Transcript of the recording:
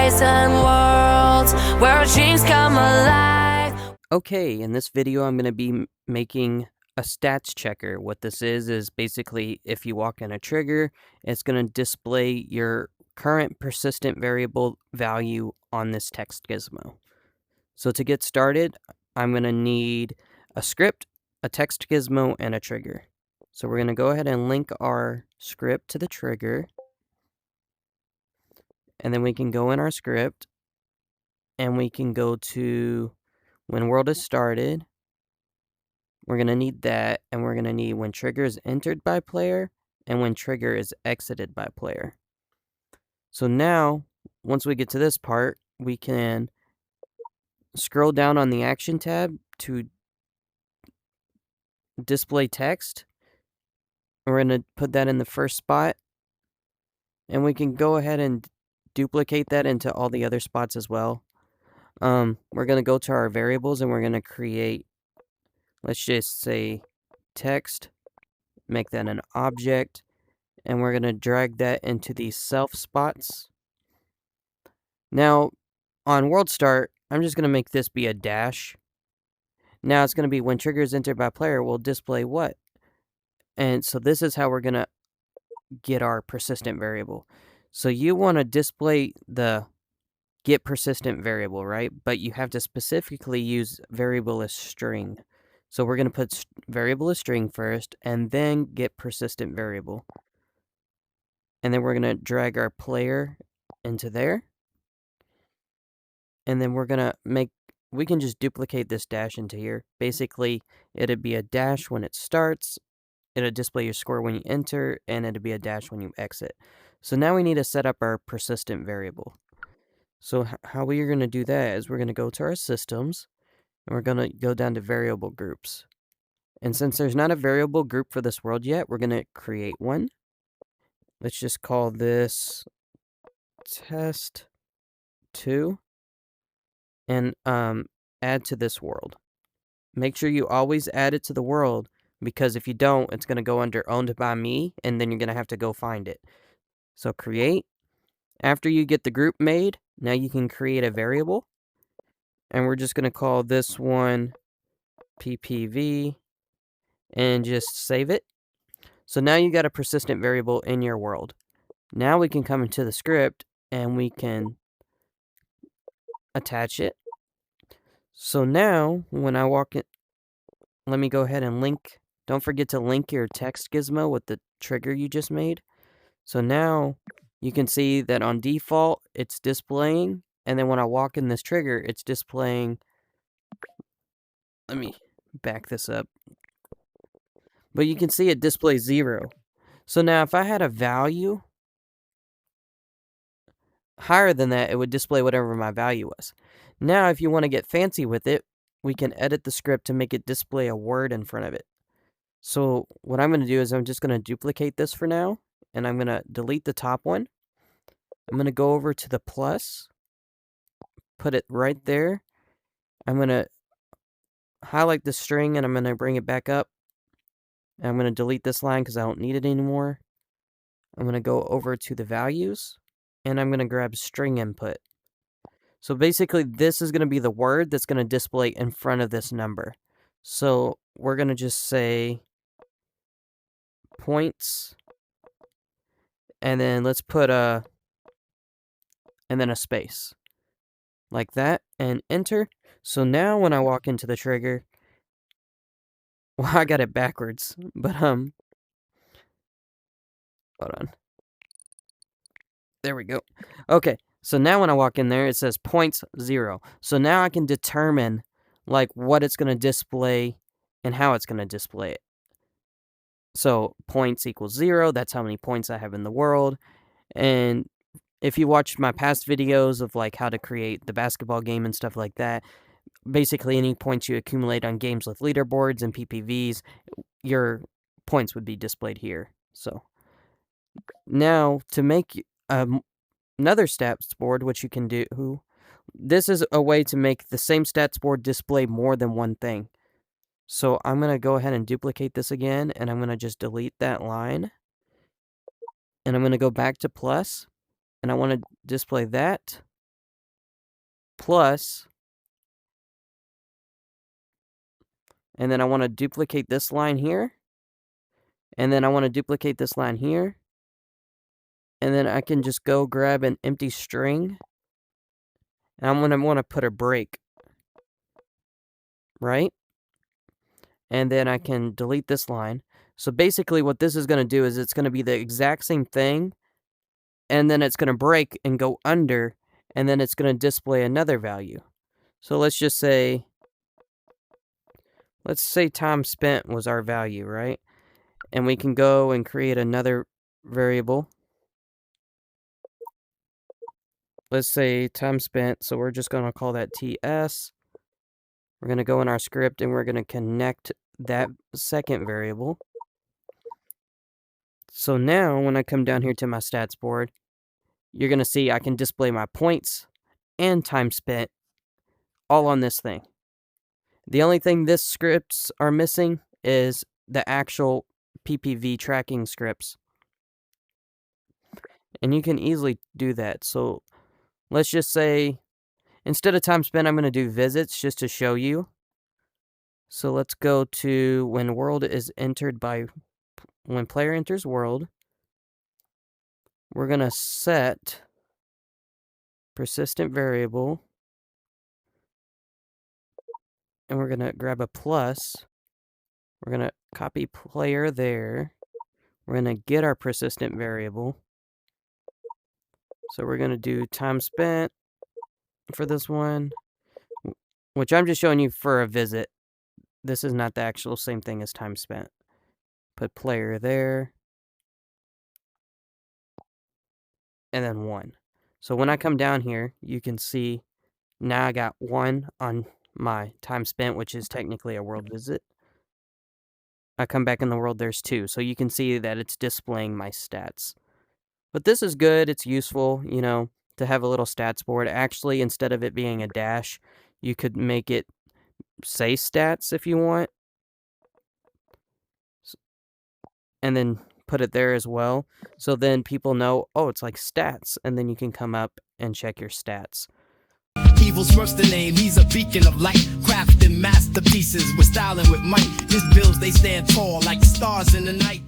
skies and worlds where our dreams come alive. Okay, in this video I'm going to be making a stats checker. What this is basically if you walk in a trigger, it's going to display your current persistent variable value on this text gizmo. So to get started, I'm going to need a script, a text gizmo, and a trigger. So we're going to go ahead and link our script to the trigger, and then we can go in our script, and we can go to when world is started. We're going to need that, and we're going to need when trigger is entered by player and when trigger is exited by player. So now, once we get to this part, we can scroll down on the action tab to display text. We're going to put that in the first spot, and we can go ahead and duplicate that into all the other spots as well. We're going to go to our variables, and we're going to create, let's just say, text, make that an object, and we're going to drag that into these self spots. Now, on world start, I'm just going to make this be a dash. Now it's going to be when trigger is entered by player, we'll display what? And so this is how we're going to get our persistent variable. So you want to display the get persistent variable, right? But you have to specifically use variable as string. So we're going to put variable as string first, and then get persistent variable. And then we're going to drag our player into there. And then we're going to we can just duplicate this dash into here. Basically, it'd be a dash when it starts, it'll display your score when you enter, and it'll be a dash when you exit. So now we need to set up our persistent variable. So how we are going to do that is we're going to go to our systems, and we're going to go down to variable groups. And since there's not a variable group for this world yet, we're going to create one. Let's just call this test2. And add to this world. Make sure you always add it to the world, because if you don't, it's going to go under owned by me, and then you're going to have to go find it. So create. After you get the group made, now you can create a variable, and we're just going to call this one ppv and just save it. So now you got a persistent variable in your world. Now we can come into the script and we can attach it. So now, when I walk in, let me go ahead and link. Don't forget to link your text gizmo with the trigger you just made. So now you can see that on default, it's displaying. And then when I walk in this trigger, it's displaying. Let me back this up. But you can see it displays 0. So now if I had a value higher than that, it would display whatever my value was. Now, if you want to get fancy with it, we can edit the script to make it display a word in front of it. So what I'm going to do is I'm just going to duplicate this for now, and I'm going to delete the top one. I'm going to go over to the plus, put it right there. I'm going to highlight the string, and I'm going to bring it back up. And I'm going to delete this line because I don't need it anymore. I'm going to go over to the values, and I'm going to grab string input. So basically, this is going to be the word that's going to display in front of this number. So we're going to just say points, and then let's put and then a space. Like that, and enter. So now when I walk into the trigger, well, I got it backwards, but hold on. There we go. Okay, so now when I walk in there, it says points 0. So now I can determine like what it's going to display and how it's going to display it. So points equals 0. That's how many points I have in the world. And if you watch my past videos of like how to create the basketball game and stuff like that, basically any points you accumulate on games with leaderboards and PPVs, your points would be displayed here. So now to make another stats board, which you can do, this is a way to make the same stats board display more than one thing. So I'm going to go ahead and duplicate this again, and I'm going to just delete that line. And I'm going to go back to plus, and I want to display that. plus, and then I want to duplicate this line here, and then I want to duplicate this line here, and then I can just go grab an empty string, and I'm going to want to put a break, right? And then I can delete this line. So basically what this is going to do is it's going to be the exact same thing, and then it's going to break and go under, and then it's going to display another value. So let's say time spent was our value, right? And we can go and create another variable. Let's say time spent, so we're just going to call that TS. We're going to go in our script and we're going to connect that second variable. So now when I come down here to my stats board, you're going to see I can display my points and time spent all on this thing. The only thing this scripts are missing is the actual PPV tracking scripts. And you can easily do that. So let's just say, instead of time spent, I'm going to do visits just to show you. So let's go to when player enters world, we're going to set persistent variable, and we're going to grab a plus. We're going to copy player there. We're going to get our persistent variable. So we're going to do time spent for this one, which I'm just showing you for a visit. This is not the actual same thing as time spent. Put player there. And then 1. So when I come down here, you can see now I got 1 on my time spent, which is technically a world visit. I come back in the world, there's 2. So you can see that it's displaying my stats. But this is good. It's useful, to have a little stats board. Actually, instead of it being a dash, you could make it say stats if you want. And then put it there as well. So then people know, oh, it's like stats. And then you can come up and check your stats. Evil's first the name, he's a beacon of light, crafting masterpieces with style and with might. His bills, they stand tall like stars in the night.